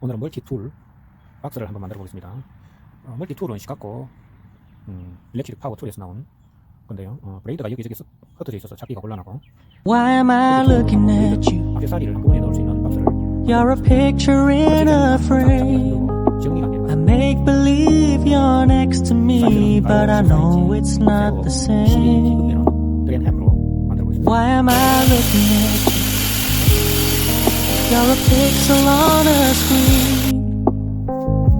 오늘은 멀티툴 박스를 한번 만들어 보겠습니다. 멀티툴은 시카고 일렉트릭 파워 툴에서 나온 건데요. 브레이드가 여기저기 흩어져 있어서 찾기가 곤란하고, Why am I looking at you? 액세서리를 한꺼번에 넣을 수 있는 박스를 You're a picture in a frame. 정리가 안 되는 I make believe you're next to me, but I know it's not the same. 드렌 햄으로 만들어 보겠습니다. Why am I looking at you? You're a pixel on a screen.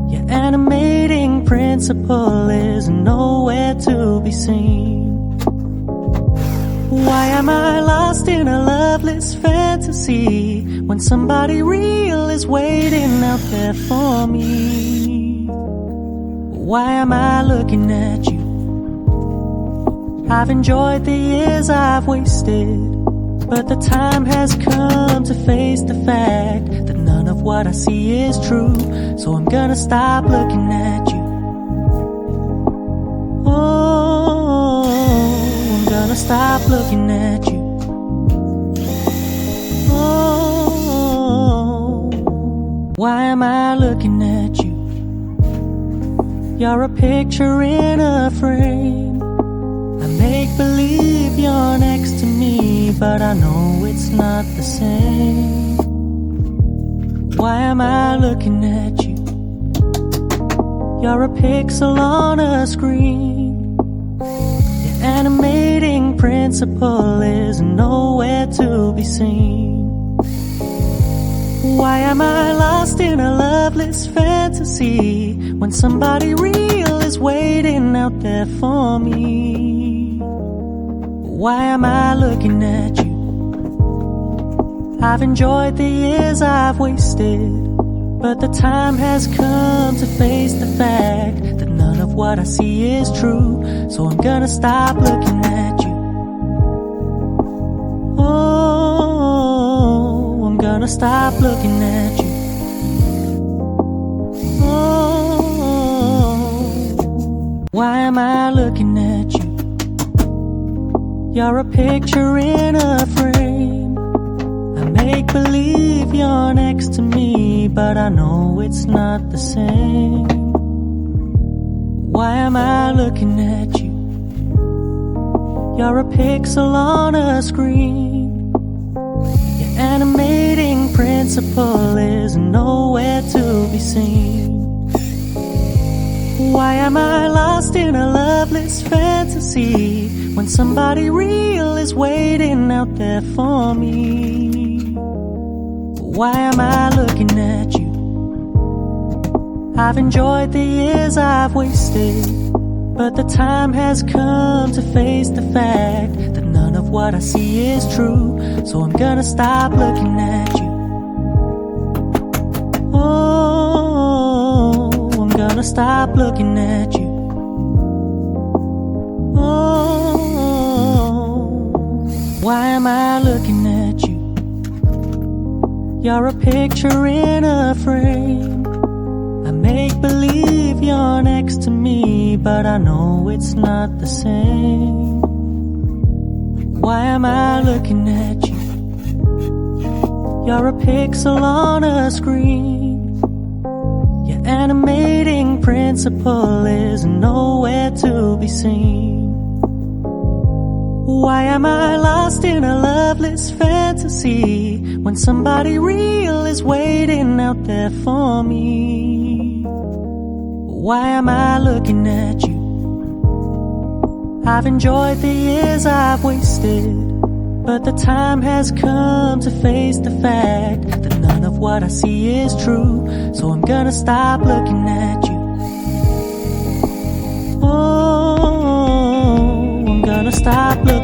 Your animating principle is nowhere to be seen. Why am I lost in a loveless fantasy when somebody real is waiting out there for me? Why am I looking at you? I've enjoyed the years I've wasted, but the time has come to face the fact that none of what I see is true. So I'm gonna stop looking at you. Oh, I'm gonna stop looking at you. Oh, why am I looking at you? You're a picture in a frame. I make believe you're next to me, but I know it's not the same. Why am I looking at you? You're a pixel on a screen. Your animating principle is nowhere to be seen. Why am I lost in a loveless fantasy when somebody real is waiting out there for me? Why am I looking at you? I've enjoyed the years I've wasted, but the time has come to face the fact that none of what I see is true. So I'm gonna stop looking at you. Oh, I'm gonna stop looking at you. Oh, why am I looking at you? You're a picture in a frame. I make believe you're next to me, but I know it's not the same. Why am I looking at you? You're a pixel on a screen. Your animating principle is nowhere to be seen. Why am I lost in a loveless fantasy when somebody real is waiting out there for me? Why am I looking at you? I've enjoyed the years I've wasted, but the time has come to face the fact that none of what I see is true. So I'm gonna stop looking at you. Oh, I'm gonna stop looking at you. Oh, why am I looking at you? You're a picture in a frame. I make believe you're next to me, but I know it's not the same. Why am I looking at you? You're a pixel on a screen. Your animating principle is nowhere to be seen. Why am I lost in a loveless fantasy when somebody real is waiting out there for me? Why am I looking at you? I've enjoyed the years I've wasted, but the time has come to face the fact that none of what I see is true. So I'm gonna stop looking at you. Oh, I'm gonna stop looking